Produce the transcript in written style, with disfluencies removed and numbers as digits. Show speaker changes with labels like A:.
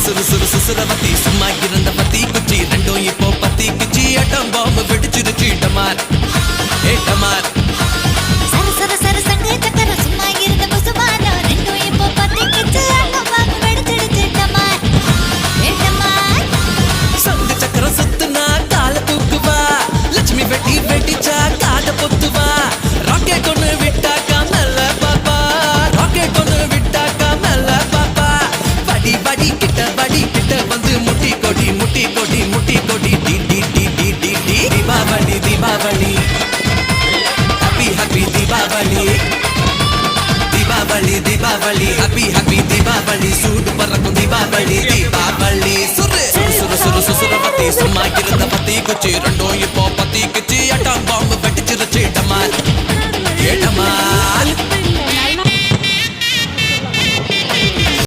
A: சுறு சுறு சுசுரவத்தி சும்மா இருந்த பத்தி குச்சி ரெண்டும் இப்போ பத்தி குச்சி அட்டம் பாம்பு வெடிச்சிருச்சு டமார் ஏ டமார்
B: சர சர சர சங்கு சக்கர சும்மா இருந்த புசுமானோ ரெண்டும் இப்போ பத்தி குச்சி அட்டம் பாம்பு வெடிச்சிருச்சு டமார் ஏ டமார்
A: சங்கு சக்கரம் சுத்துனா கால தூக்குவா லட்சுமி வெட்டி வெட்டிச்சா காத பொத்துவா ராக்கெட் ஒண்ணு விட்டாக்கா நல்ல பாப்பா ராக்கெட் ஒண்ணு விட்டாக்கா நல்ல பாப்பா வடி வடி கிட்ட வந்து முட்டி கொடி முட்டி கொடி முட்டி கொடி டி டி டி டி டி டி Deepavali Deepavali happy happy Deepavali Deepavali Deepavali happy happy Deepavali சூடு பறக்கும் தீபாவளி தீபாவளி சுரு சுரு சுரு சுசுர பத்தி சும்மா இருந்த பத்தி குச்சி